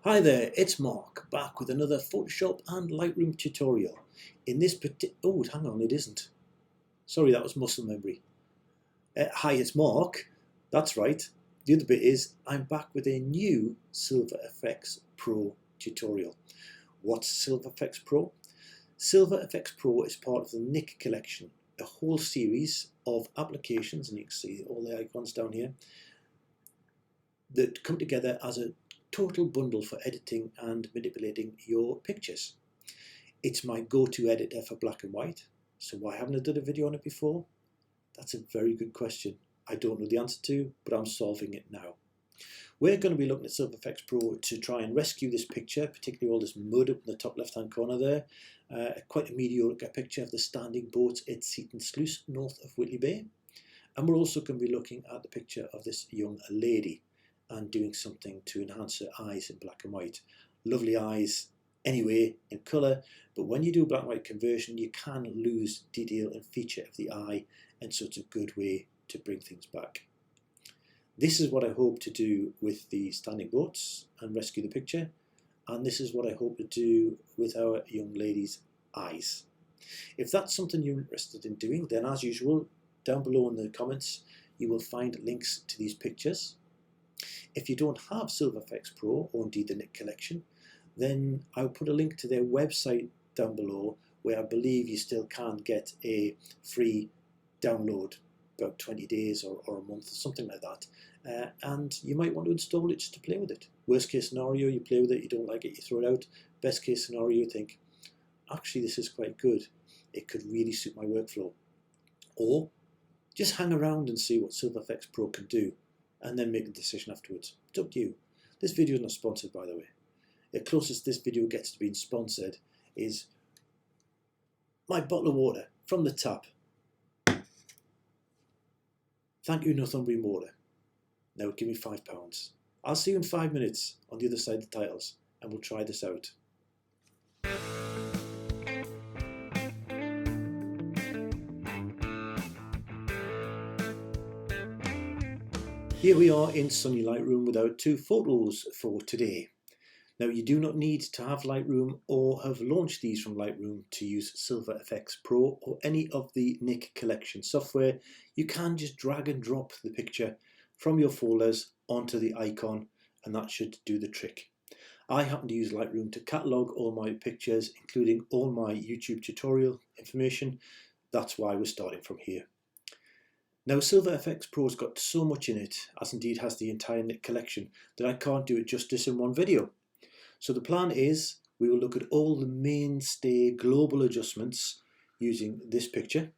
Hi there, it's Mark, back with another Photoshop and Lightroom tutorial. In this oh, hang on, it isn't. Sorry, that was muscle memory. Hi, it's Mark. That's right. The other bit is I'm back with a new Silver Efex Pro tutorial. What's Silver Efex Pro? Silver Efex Pro is part of the Nick collection, a whole series of applications, and you can see all the icons down here, that come together as a total bundle for editing and manipulating your pictures. It's my go-to editor for black and white, so why haven't I done a video on it before? That's a very good question. I don't know the answer to, but I'm solving it now. We're going to be looking at Silver Efex Pro to try and rescue this picture, particularly all this mud up in the top left-hand corner there. Quite a mediocre picture of the standing boats at Seaton Sluice, north of Whitley Bay. And we're also going to be looking at the picture of this young lady and doing something to enhance her eyes in black and white. Lovely eyes anyway in colour, but when you do a black and white conversion you can lose detail and feature of the eye, and so it's a good way to bring things back. This is what I hope to do with the standing boats and rescue the picture, and this is what I hope to do with our young lady's eyes. If that's something you're interested in doing, then as usual, down below in the comments you will find links to these pictures. If you don't have Silver Efex Pro, or indeed the Nick collection, then I'll put a link to their website down below, where I believe you still can get a free download, about 20 days or a month or something like that, and you might want to install it just to play with it. Worst case scenario, you play with it, you don't like it, you throw it out. Best case scenario, you think, actually this is quite good, it could really suit my workflow. Or just hang around and see what Silver Efex Pro can do, and then make a decision afterwards. It's up to you. This video is not sponsored, by the way. The closest this video gets to being sponsored is my bottle of water from the tap. Thank you, Northumbrian Water. Now give me £5. I'll see you in 5 minutes on the other side of the titles, and we'll try this out. Here we are in sunny Lightroom with our two photos for today. Now you do not need to have Lightroom or have launched these from Lightroom to use Silver Efex Pro or any of the Nick collection software. You can just drag and drop the picture from your folders onto the icon, and that should do the trick. I happen to use Lightroom to catalogue all my pictures, including all my YouTube tutorial information. That's why we're starting from here. Now Silver Efex Pro's got so much in it, as indeed has the entire Nick collection, that I can't do it justice in one video. So the plan is we will look at all the mainstay global adjustments using this picture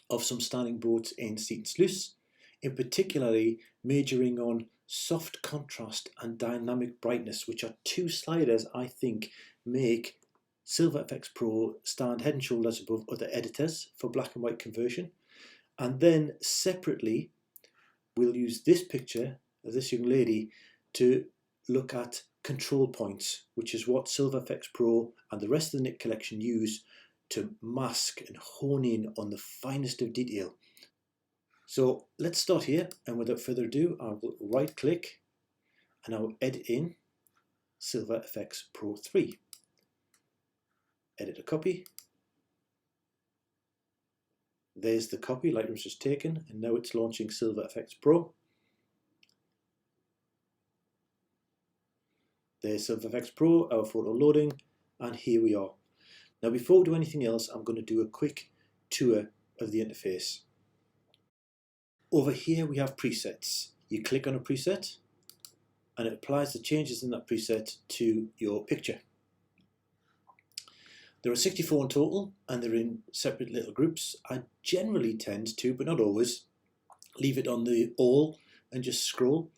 of some standing boats in Seaton Sluice, in particularly majoring on soft contrast and dynamic brightness, which are two sliders I think make Silver Efex Pro stand head and shoulders above other editors for black and white conversion. And then separately we'll use this picture of this young lady to look at control points, which is what Silver Efex Pro and the rest of the Nick collection use to mask and hone in on the finest of detail. So let's start here, and without further ado I will right click and I will edit in Silver Efex Pro 3. Edit a copy. There's the copy Lightroom's just taken, and now it's launching Silver Efex Pro. There's Silver Efex Pro, our photo loading, and here we are. Now before we do anything else, I'm going to do a quick tour of the interface. Over here we have presets. You click on a preset and it applies the changes in that preset to your picture. There are 64 in total, and they're in separate little groups. I generally tend to, but not always, leave it on the all and just scroll.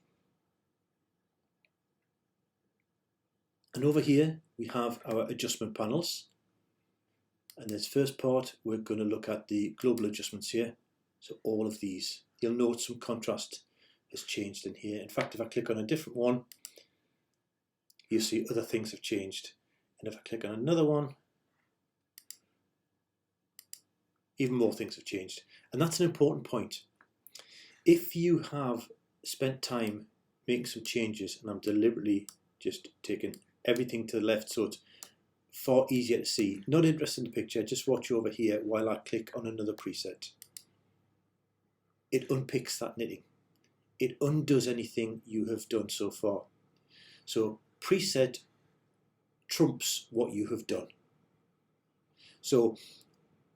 And over here we have our adjustment panels, and this first part we're going to look at the global adjustments here. So all of these, you'll note some contrast has changed in here. In fact, if I click on a different one, you'll see other things have changed, and if I click on another one, even more things have changed. And that's an important point. If you have spent time making some changes, and I'm deliberately just taking everything to the left so it's far easier to see. Not interested in the picture, just watch over here while I click on another preset. It unpicks that knitting. It undoes anything you have done so far. So preset trumps what you have done. So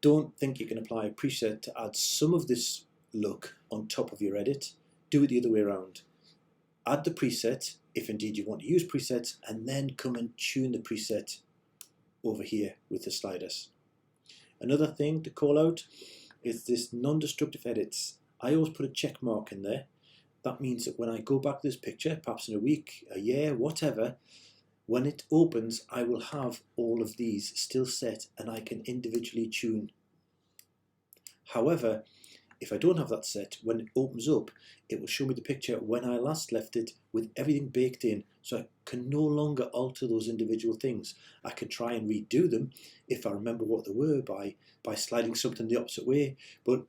don't think you can apply a preset to add some of this look on top of your edit. Do it the other way around. Add the preset, if indeed you want to use presets, and then come and tune the preset over here with the sliders. Another thing to call out is this non-destructive edits. I always put a check mark in there. That means that when I go back to this picture, perhaps in a week, a year, whatever, when it opens, I will have all of these still set and I can individually tune. However, if I don't have that set, when it opens up, it will show me the picture when I last left it with everything baked in, so I can no longer alter those individual things. I can try and redo them if I remember what they were by sliding something the opposite way, but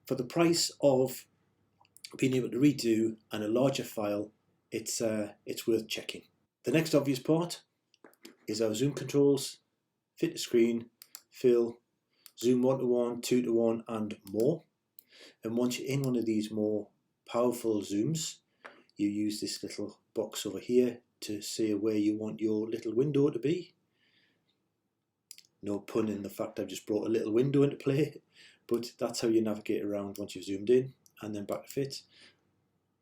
for the price of being able to redo and a larger file, it's worth checking. The next obvious part is our zoom controls, fit to screen, fill, zoom 1 to 1, 2 to 1 and more. And once you're in one of these more powerful zooms, you use this little box over here to say where you want your little window to be. No pun in the fact I've just brought a little window into play, but that's how you navigate around once you've zoomed in, and then back to fit.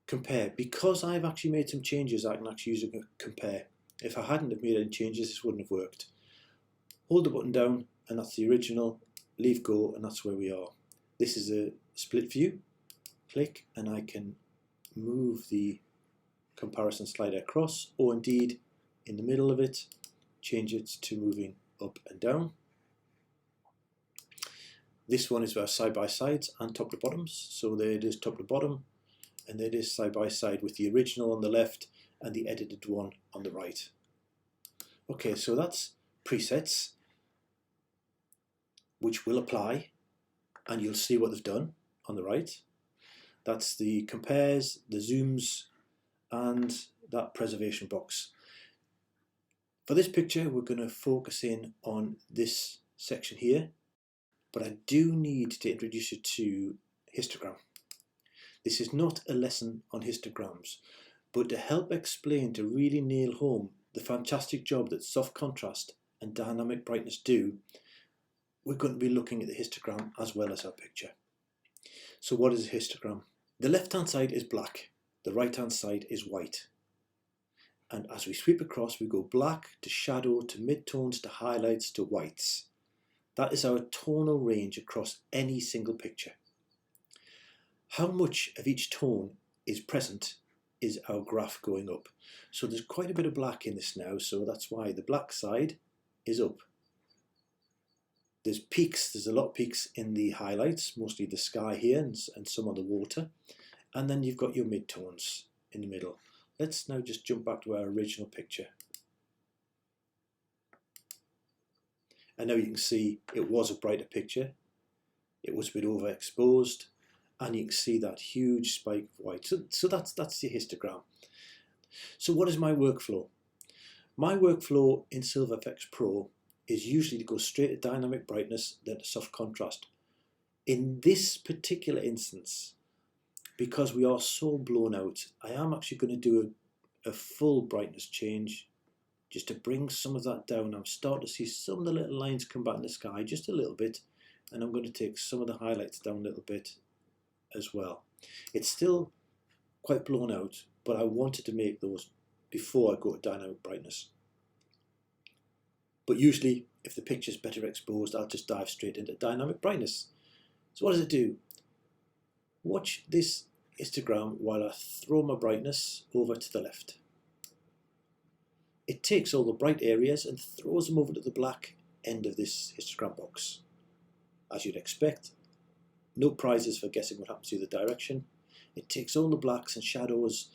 Compare. Because I've actually made some changes, I can actually use a compare. If I hadn't have made any changes, this wouldn't have worked. Hold the button down, and that's the original. Leave go, and that's where we are. This is a split view. Click, and I can move the comparison slider across, or indeed in the middle of it, change it to moving up and down. This one is our side by sides and top to bottoms. So there it is, top to bottom, and there it is side by side with the original on the left and the edited one on the right. Okay, so that's presets, which will apply, and you'll see what they've done on the right. That's the compares, the zooms, and that preservation box. For this picture, we're going to focus in on this section here, but I do need to introduce you to histogram. This is not a lesson on histograms, but to help explain, to really nail home the fantastic job that soft contrast and dynamic brightness do, we're going to be looking at the histogram as well as our picture. So what is a histogram? The left hand side is black, the right hand side is white. And as we sweep across, we go black to shadow to midtones to highlights to whites. That is our tonal range across any single picture. How much of each tone is present is our graph going up. So there's quite a bit of black in this now, so that's why the black side is up. There's peaks, there's a lot of peaks in the highlights, mostly the sky here and some on the water. And then you've got your midtones in the middle. Let's now just jump back to our original picture. And now you can see it was a brighter picture. It was a bit overexposed, and you can see that huge spike of white. So that's the histogram. So what is my workflow? My workflow in Silver Efex Pro is usually to go straight to dynamic brightness, then to soft contrast. In this particular instance, because we are so blown out, I am actually going to do a full brightness change just to bring some of that down. I'm starting to see some of the little lines come back in the sky just a little bit, and I'm going to take some of the highlights down a little bit as well. It's still quite blown out, but I wanted to make those before I go to dynamic brightness. But usually, if the picture's better exposed, I'll just dive straight into dynamic brightness. So what does it do? Watch this histogram while I throw my brightness over to the left. It takes all the bright areas and throws them over to the black end of this histogram box. As you'd expect, no prizes for guessing what happens to the direction. It takes all the blacks and shadows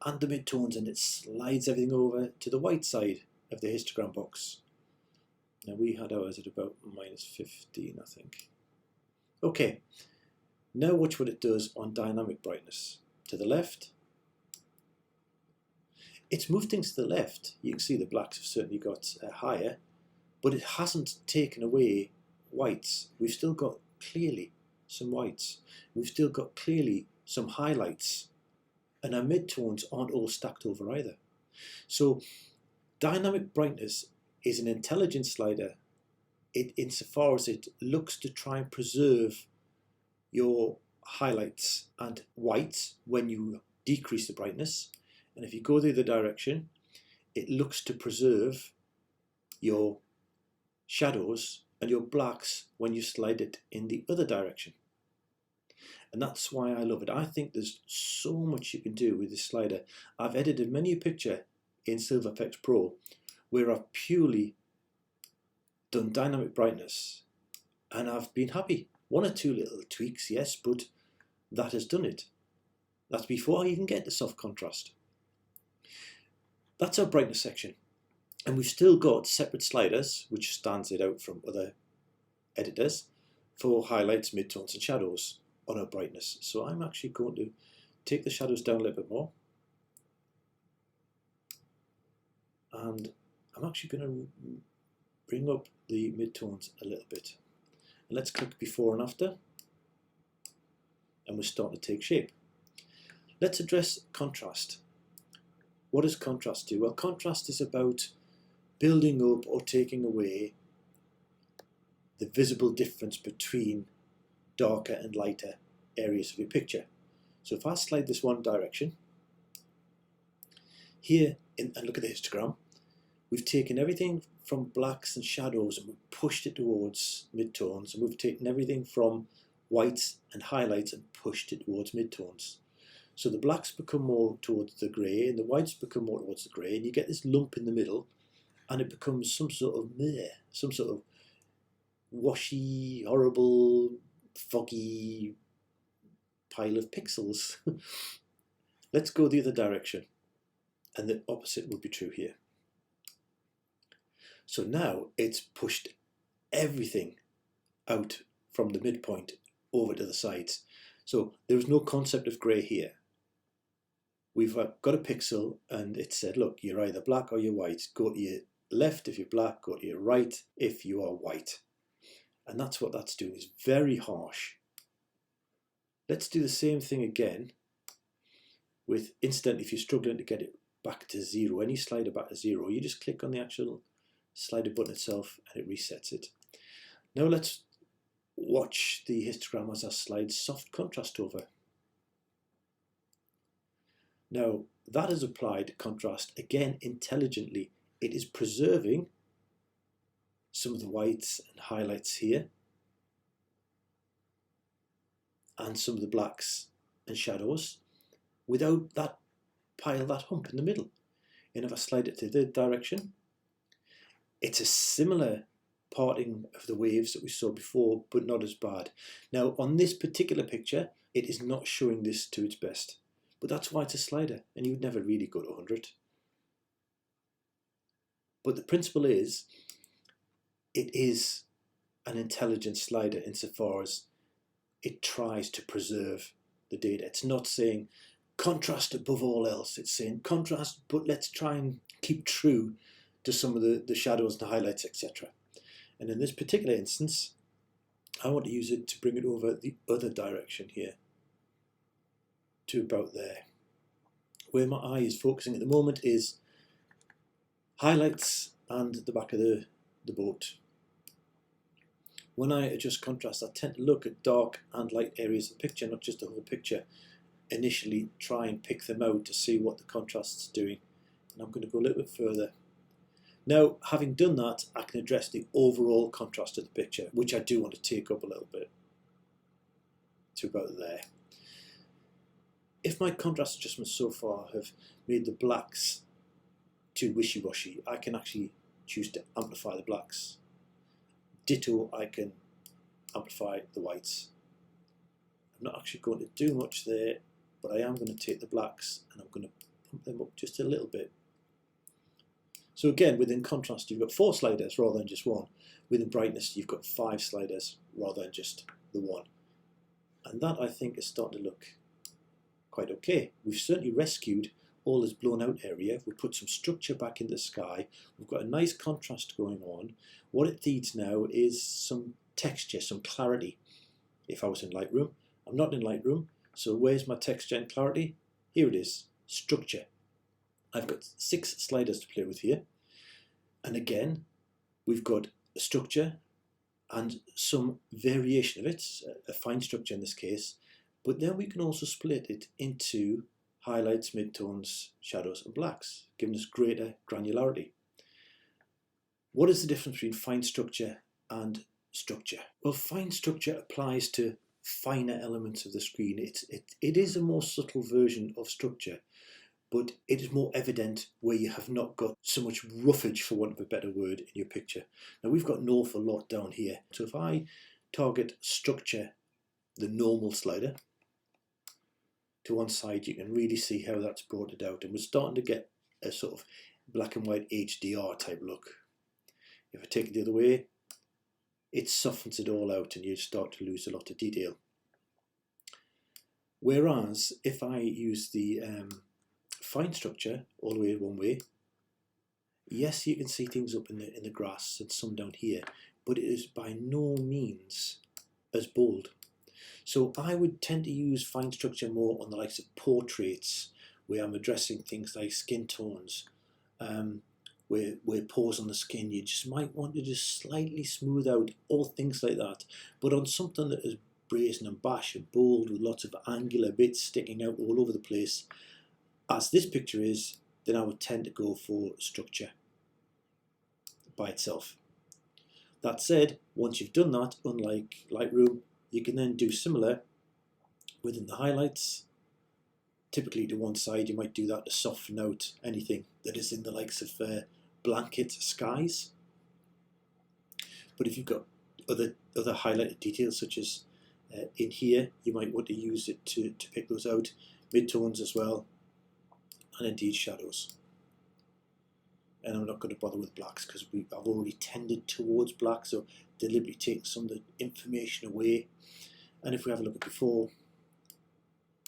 and the midtones and it slides everything over to the white side of the histogram box. Now we had ours at about -15, I think. Okay, now watch what it does on dynamic brightness. To the left, It's moved things to the left. You can see the blacks have certainly got higher, but it hasn't taken away whites. We've still got clearly some whites. We've still got clearly some highlights, and our midtones aren't all stacked over either. So dynamic brightness is an intelligent slider insofar as it looks to try and preserve your highlights and whites when you decrease the brightness, and if you go the other direction, it looks to preserve your shadows and your blacks when you slide it in the other direction. And that's why I love it. I think there's so much you can do with this slider. I've edited many a picture in Silver Efex Pro where I've purely done dynamic brightness and I've been happy. One or two little tweaks, yes, but that has done it. That's before I even get to soft contrast. That's our brightness section. And we've still got separate sliders, which stands it out from other editors, for highlights, midtones and shadows on our brightness. So I'm actually going to take the shadows down a little bit more. And I'm actually going to bring up the midtones a little bit. And let's click before and after. And we're starting to take shape. Let's address contrast. What does contrast do? Well, contrast is about building up or taking away the visible difference between darker and lighter areas of your picture. So if I slide this one direction, here, and look at the histogram, we've taken everything from blacks and shadows and we've pushed it towards midtones, and we've taken everything from whites and highlights and pushed it towards midtones. So the blacks become more towards the grey and the whites become more towards the grey, and you get this lump in the middle and it becomes some sort of meh, some sort of washy, horrible, foggy pile of pixels. Let's go the other direction, and the opposite would be true here. So now it's pushed everything out from the midpoint over to the sides. So there was no concept of grey here. We've got a pixel and it said, look, you're either black or you're white. Go to your left if you're black, go to your right if you are white. And that's what that's doing. It's very harsh. Let's do the same thing again with, incidentally, if you're struggling to get it back to zero, any slider back to zero, you just click on the actual slider button itself and it resets it. Now let's watch the histogram as I slide soft contrast over. Now that has applied contrast again intelligently. It is preserving some of the whites and highlights here and some of the blacks and shadows without that pile, that hump in the middle. And if I slide it to the direction, it's a similar parting of the waves that we saw before, but not as bad. Now on this particular picture, it is not showing this to its best, but that's why it's a slider and you would never really go to 100. But the principle is, it is an intelligent slider insofar as it tries to preserve the data. It's not saying contrast above all else. It's saying contrast, but let's try and keep true to some of the shadows and the highlights, etc. And in this particular instance, I want to use it to bring it over the other direction here to about there. Where my eye is focusing at the moment is highlights and the back of the boat. When I adjust contrast, I tend to look at dark and light areas of the picture, not just the whole picture. Initially try and pick them out to see what the contrast is doing. And I'm going to go a little bit further. Now, having done that, I can address the overall contrast of the picture, which I do want to take up a little bit to about there. If my contrast adjustments so far have made the blacks too wishy-washy, I can actually choose to amplify the blacks. Ditto, I can amplify the whites. I'm not actually going to do much there, but I am going to take the blacks and I'm going to pump them up just a little bit. So again, within contrast, you've got 4 sliders rather than just 1. Within brightness, you've got 5 sliders rather than just the 1. And that, I think, is starting to look quite okay. We've certainly rescued all this blown out area. We put some structure back in the sky. We've got a nice contrast going on. What it needs now is some texture, some clarity. If I was in Lightroom, I'm not in Lightroom, so where's my texture and clarity? Here it is, structure. I've got 6 sliders to play with here. And again, we've got a structure and some variation of it, a fine structure in this case, but then we can also split it into highlights, midtones, shadows and blacks, giving us greater granularity. What is the difference between fine structure and structure? Well, fine structure applies to finer elements of the screen. It is a more subtle version of structure, but it is more evident where you have not got so much roughage, for want of a better word, in your picture. Now we've got an awful lot down here. So if I target structure, the normal slider, to one side, you can really see how that's brought it out. And we're starting to get a sort of black and white HDR type look. If I take it the other way, it softens it all out and you start to lose a lot of detail. Whereas if I use the fine structure all the way one way, yes, you can see things up in the grass and some down here, but it is by no means as bold. So I would tend to use fine structure more on the likes of portraits, where I'm addressing things like skin tones, where pores on the skin, you just might want to just slightly smooth out, all things like that. But on something that is brazen and bash and bold with lots of angular bits sticking out all over the place, as this picture is, then I would tend to go for structure by itself. That said, once you've done that, unlike Lightroom, you can then do similar within the highlights. Typically to one side, you might do that to soften out anything that is in the likes of blanket skies. But if you've got other highlighted details, such as in here, you might want to use it to pick those out. Midtones as well, and indeed shadows. And I'm not going to bother with blacks because I've already tended towards black, so deliberately take some of the information away. And if we have a look at before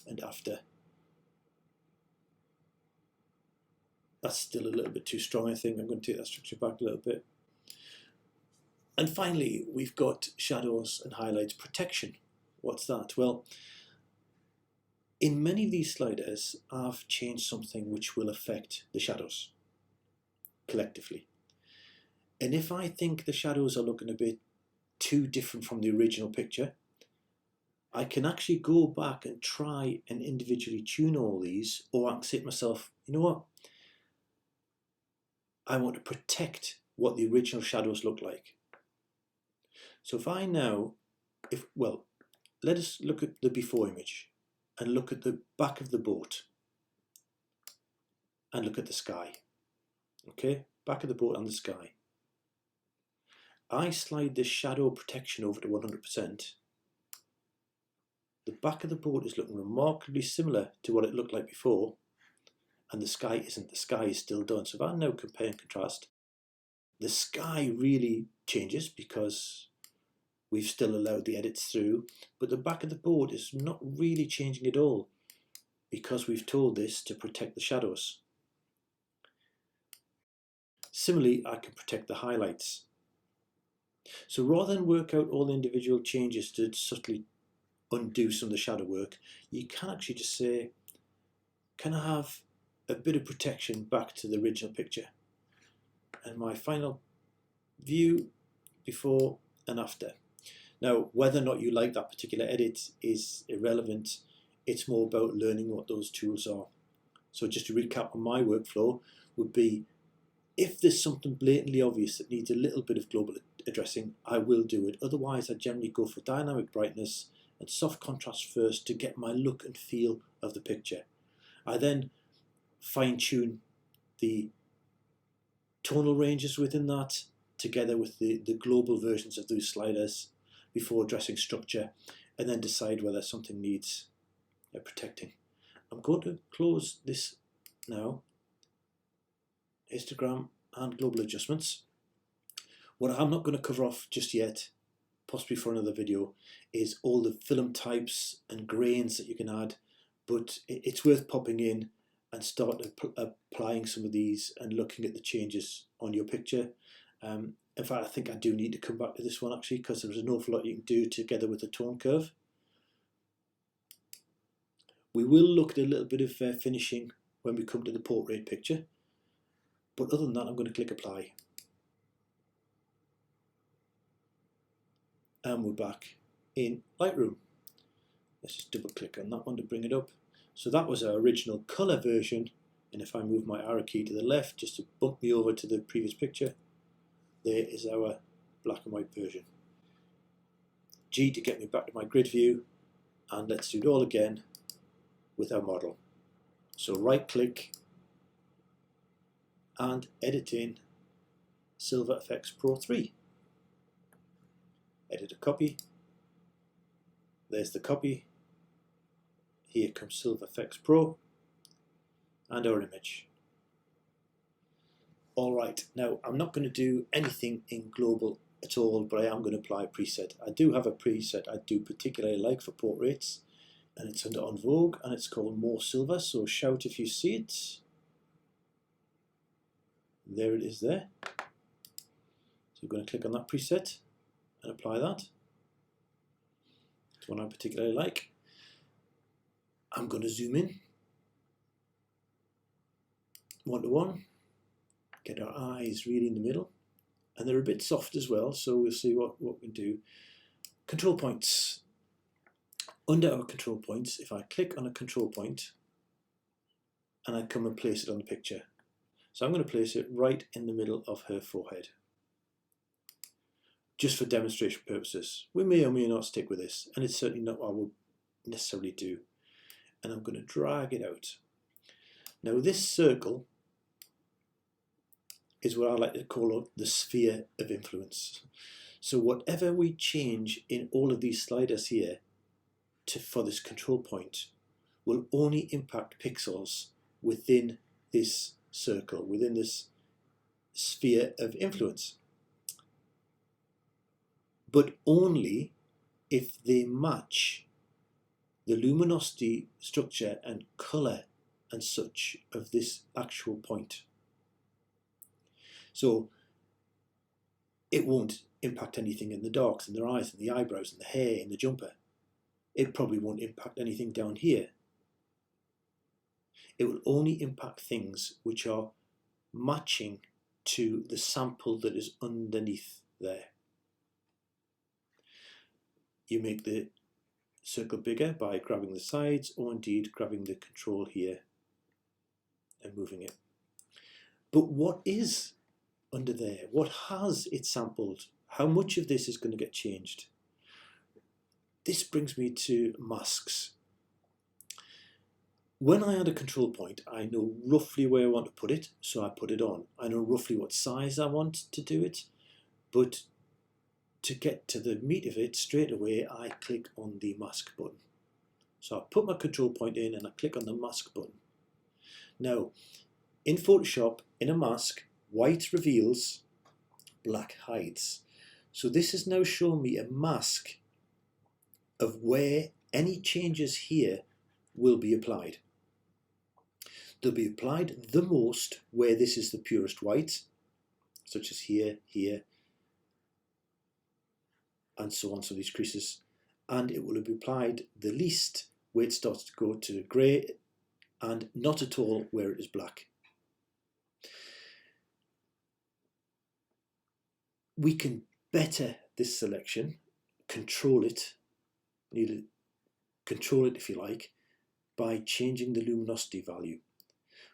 and after, that's still a little bit too strong, I think. I'm going to take that structure back a little bit. And finally, we've got shadows and highlights protection. What's that? Well, in many of these sliders, I've changed something which will affect the shadows collectively. And if I think the shadows are looking a bit too different from the original picture, I can actually go back and try and individually tune all these, or I can say to myself, you know what? I want to protect what the original shadows look like. So if I now, let us look at the before image and look at the back of the boat and look at the sky. Okay, back of the boat and the sky. I slide this shadow protection over to 100%. The back of the boat is looking remarkably similar to what it looked like before, and the sky isn't. The sky is still done. So if I now compare and contrast, the sky really changes because we've still allowed the edits through, but the back of the board is not really changing at all because we've told this to protect the shadows. Similarly, I can protect the highlights. So rather than work out all the individual changes to subtly undo some of the shadow work, you can actually just say, can I have a bit of protection back to the original picture? And my final view before and after. Now, whether or not you like that particular edit is irrelevant. It's more about learning what those tools are. So just to recap on my workflow would be, if there's something blatantly obvious that needs a little bit of global addressing, I will do it. Otherwise, I generally go for dynamic brightness and soft contrast first to get my look and feel of the picture. I then fine-tune the tonal ranges within that, together with the global versions of those sliders, before addressing structure, and then decide whether something needs protecting. I'm going to close this now, histogram and global adjustments. What I'm not going to cover off just yet, possibly for another video, is all the film types and grains that you can add, but it's worth popping in and start applying some of these and looking at the changes on your picture. In fact, I think I do need to come back to this one actually, because there's an awful lot you can do together with the tone curve. We will look at a little bit of finishing when we come to the portrait picture, but other than that, I'm going to click apply. And we're back in Lightroom. Let's just double click on that one to bring it up. So that was our original colour version, and if I move my arrow key to the left just to bump me over to the previous picture, there is our black and white version. G to get me back to my grid view, and let's do it all again with our model. So right click and edit in Silver Efex Pro 3. Edit a copy. There's the copy. Here comes Silver Efex Pro and our image. Alright, now I'm not going to do anything in global at all, but I am going to apply a preset. I do have a preset I do particularly like for portraits, and it's under On Vogue, and it's called More Silver, so shout if you see it. There it is there. So we're going to click on that preset and apply that. It's one I particularly like. I'm going to zoom in 1:1, get our eyes really in the middle, and they're a bit soft as well, so we'll see what we can do. Control points. Under our control points, if I click on a control point and I come and place it on the picture. So I'm going to place it right in the middle of her forehead. Just for demonstration purposes. We may or may not stick with this, and it's certainly not what I would necessarily do. And I'm going to drag it out. Now this circle is what I like to call the sphere of influence. So whatever we change in all of these sliders here for this control point will only impact pixels within this circle, within this sphere of influence. But only if they match the luminosity, structure and colour and such of this actual point. So it won't impact anything in the darks, in their eyes, in the eyebrows, in the hair, in the jumper. It probably won't impact anything down here. It will only impact things which are matching to the sample that is underneath there. You make the circle bigger by grabbing the sides, or indeed grabbing the control here and moving it. But what is under there? What has it sampled? How much of this is going to get changed? This brings me to masks. When I add a control point, I know roughly where I want to put it, so I put it on. I know roughly what size I want to do it, but to get to the meat of it straight away, I click on the mask button. So I put my control point in and I click on the mask button. Now, in Photoshop, in a mask, white reveals, black hides. So this has now shown me a mask of where any changes here will be applied. They'll be applied the most where this is the purest white, such as here, here, and so on, so these creases, and it will be applied the least where it starts to go to grey, and not at all where it is black. We can better this selection, control it, if you like, by changing the luminosity value.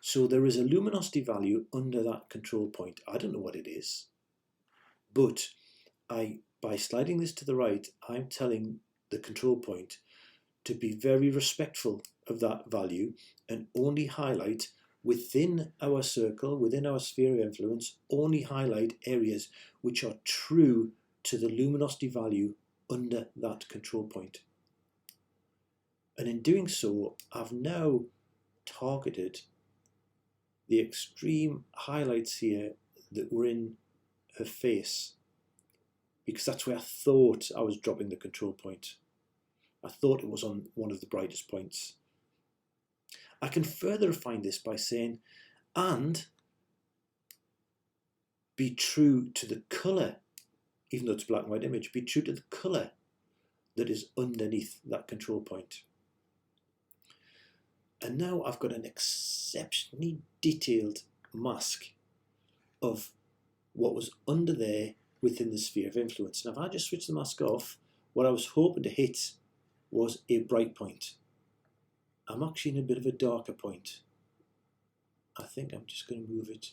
So there is a luminosity value under that control point. I don't know what it is, but by sliding this to the right, I'm telling the control point to be very respectful of that value and only highlight within our circle, within our sphere of influence, only highlight areas which are true to the luminosity value under that control point. And in doing so, I've now targeted the extreme highlights here that were in her face, because that's where I thought I was dropping the control point. I thought it was on one of the brightest points. I can further refine this by saying, and be true to the colour, even though it's a black and white image, be true to the colour that is underneath that control point. And now I've got an exceptionally detailed mask of what was under there within the sphere of influence. And if I just switch the mask off, what I was hoping to hit was a bright point. I'm actually in a bit of a darker point. I think I'm just going to move it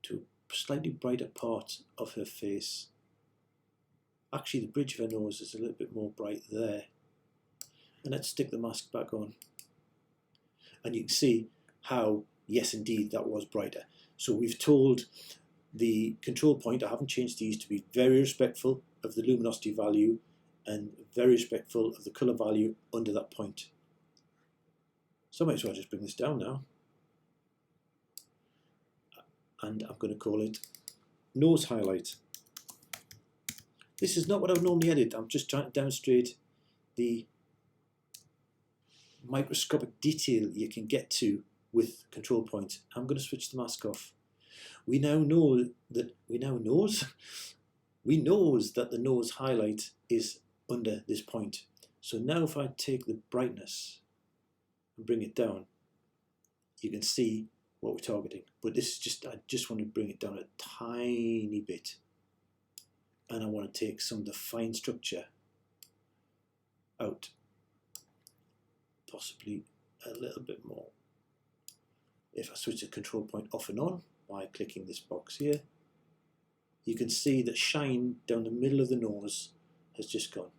to a slightly brighter part of her face. Actually, the bridge of her nose is a little bit more bright there. And let's stick the mask back on. And you can see how, yes, indeed, that was brighter. So we've told the control point, I haven't changed these, to be very respectful of the luminosity value and very respectful of the colour value under that point. So I might as well just bring this down now. And I'm going to call it nose highlight. This is not what I would normally edit. I'm just trying to demonstrate the microscopic detail you can get to with control point. I'm going to switch the mask off. We knows that the nose highlight is under this point. So now if I take the brightness and bring it down, you can see what we're targeting. But this is just, I just want to bring it down a tiny bit. And I want to take some of the fine structure out. Possibly a little bit more. If I switch the control point off and on by clicking this box here, you can see that shine down the middle of the nose has just gone.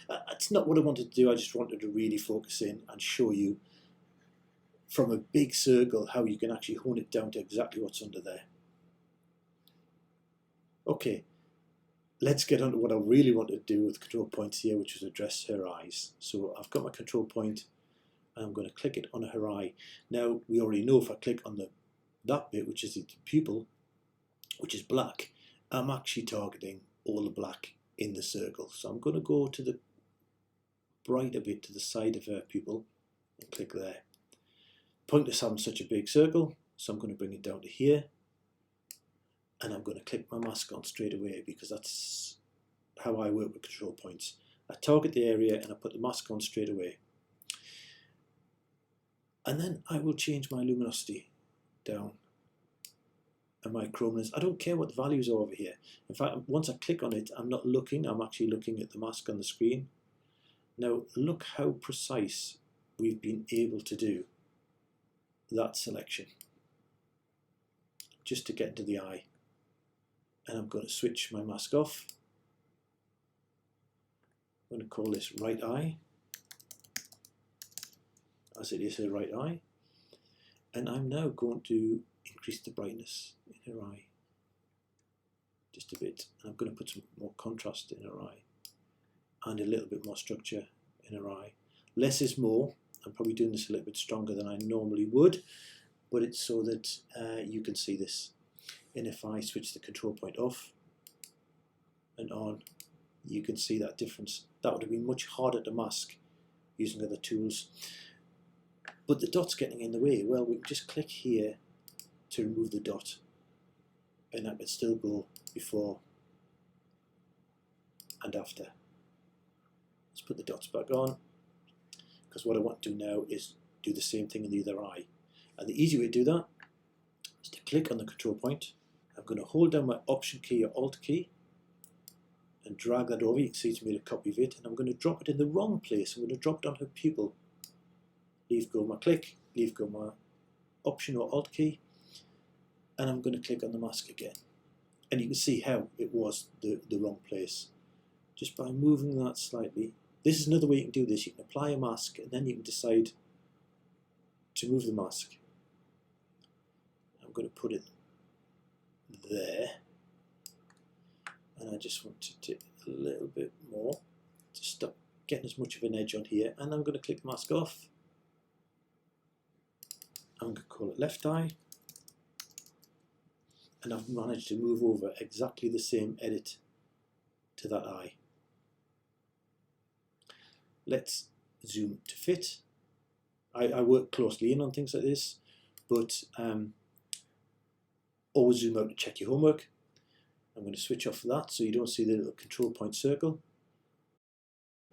That's not what I wanted to do. I just wanted to really focus in and show you from a big circle how you can actually hone it down to exactly what's under there. Okay, let's get on to what I really wanted to do with control points here, which was address her eyes. So I've got my control point and I'm going to click it on her eye. Now we already know if I click on that bit, which is the pupil, which is black, I'm actually targeting all the black in the circle. So I'm going to go to the brighter bit to the side of her pupil and click there. Pointless having such a big circle, so I'm going to bring it down to here, and I'm going to click my mask on straight away because that's how I work with control points. I target the area and I put the mask on straight away. And then I will change my luminosity down and my chrominance. I don't care what the values are over here. In fact, once I click on it, I'm not looking, I'm actually looking at the mask on the screen. Now look how precise we've been able to do that selection just to get into the eye. And I'm going to switch my mask off. I'm going to call this right eye, as it is her right eye, and I'm now going to increase the brightness in her eye just a bit, and I'm going to put some more contrast in her eye and a little bit more structure in her eye. Less is more. I'm probably doing this a little bit stronger than I normally would, but it's so that you can see this. And if I switch the control point off and on, you can see that difference. That would have been much harder to mask using other tools. But the dot's getting in the way. Well, we can just click here to remove the dot, and that could still go before and after. Let's put the dots back on, because what I want to do now is do the same thing in the other eye. And the easy way to do that is to click on the control point. I'm going to hold down my Option key or Alt key and drag that over. You can see it's made a copy of it, and I'm going to drop it in the wrong place. I'm going to drop it on her pupil. Leave go my click, leave go my Option or Alt key, and I'm going to click on the mask again. And you can see how it was the wrong place. Just by moving that slightly. This is another way you can do this. You can apply a mask and then you can decide to move the mask. I'm going to put it there, and I just want to tip a little bit more to stop getting as much of an edge on here, and I'm going to click the mask off. I'm going to call it left eye, and I've managed to move over exactly the same edit to that eye. Let's zoom to fit, I work closely in on things like this, but always zoom out to check your homework. I'm going to switch off that so you don't see the little control point circle.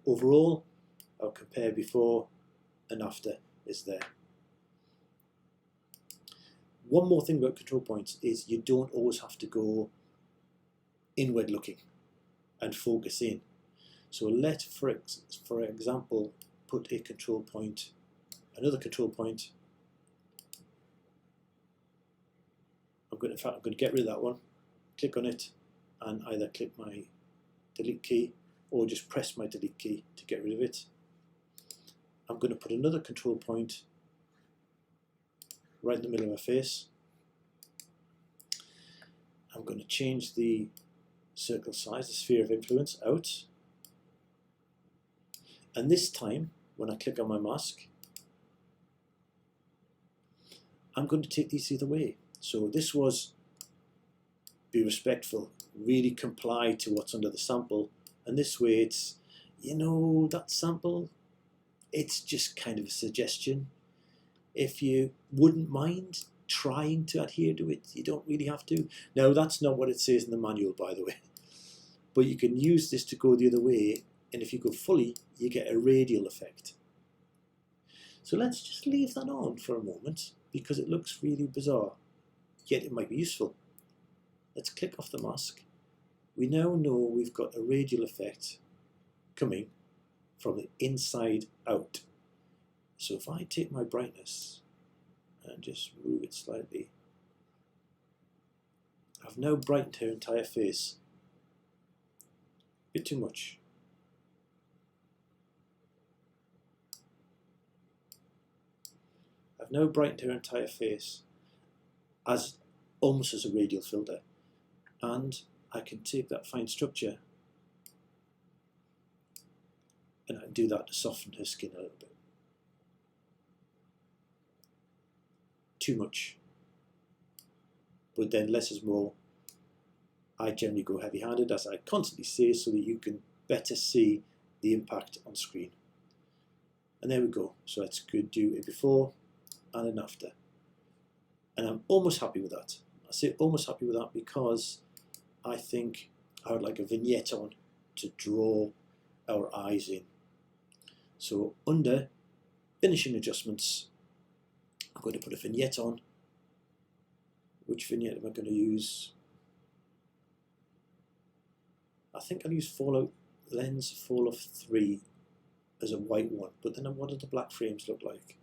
Overall, I'll compare before and after is there. One more thing about control points is you don't always have to go inward looking and focus in. So let's, for example, put a control point, another control point. In fact, I'm going to get rid of that one, click on it, and either click my delete key or just press my delete key to get rid of it. I'm going to put another control point right in the middle of my face. I'm going to change the circle size, the sphere of influence, out. And this time, when I click on my mask, I'm going to take these the other way. So this was be respectful, really comply to what's under the sample. And this way it's, you know, that sample, it's just kind of a suggestion. If you wouldn't mind trying to adhere to it, you don't really have to. Now, that's not what it says in the manual, by the way. But you can use this to go the other way, and if you go fully, you get a radial effect. So let's just leave that on for a moment, because it looks really bizarre, yet it might be useful. Let's click off the mask. We now know we've got a radial effect coming from the inside out. So if I take my brightness and just move it slightly, I've now brightened her entire face. A bit too much. I've now brightened her entire face as almost as a radial filter, and I can take that fine structure and I can do that to soften her skin a little bit. Too much, but then less is more. I generally go heavy-handed, as I constantly say, so that you can better see the impact on screen. And there we go. So let's do a before and an after. And I'm almost happy with that. I say almost happy with that because I think I would like a vignette on to draw our eyes in. So under finishing adjustments, I'm going to put a vignette on. Which vignette am I going to use? I think I'll use Fallout Lens Fall-Off 3 as a white one, but then what do the black frames look like?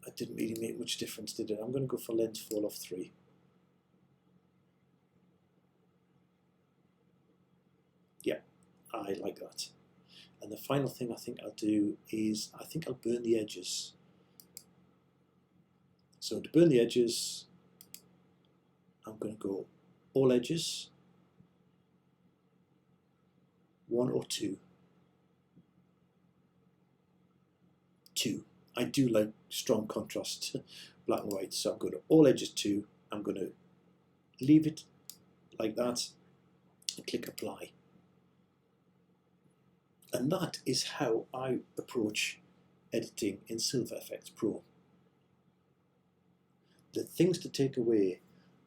That didn't really make much difference, did it? I'm going to go for Lens Fall-Off 3. Yeah, I like that. And the final thing I think I'll do is, I think I'll burn the edges. So to burn the edges, I'm going to go all edges, 1 or 2. 2. I do like strong contrast, black and white, so I'm going to all edges 2. I'm going to leave it like that and click apply. And that is how I approach editing in Silver Efex Pro. The things to take away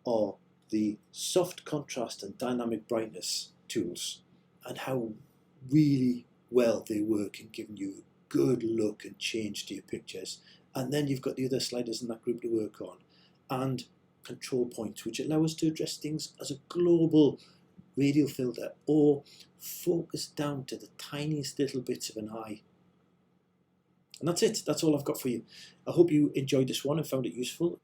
are the soft contrast and dynamic brightness tools and how really well they work in giving you a good look and change to your pictures. And then you've got the other sliders in that group to work on, and control points, which allow us to address things as a global radial filter or focus down to the tiniest little bits of an eye. And that's it. That's all I've got for you. I hope you enjoyed this one and found it useful.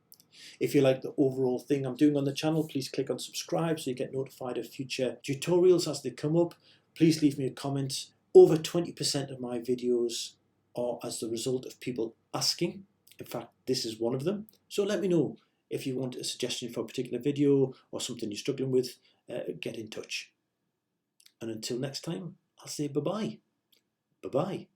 If you like the overall thing I'm doing on the channel, please click on subscribe so you get notified of future tutorials as they come up. Please leave me a comment. Over 20% of my videos are as the result of people asking. In fact, this is one of them. So let me know if you want a suggestion for a particular video or something you're struggling with. Get in touch. And until next time, I'll say bye-bye. Bye-bye.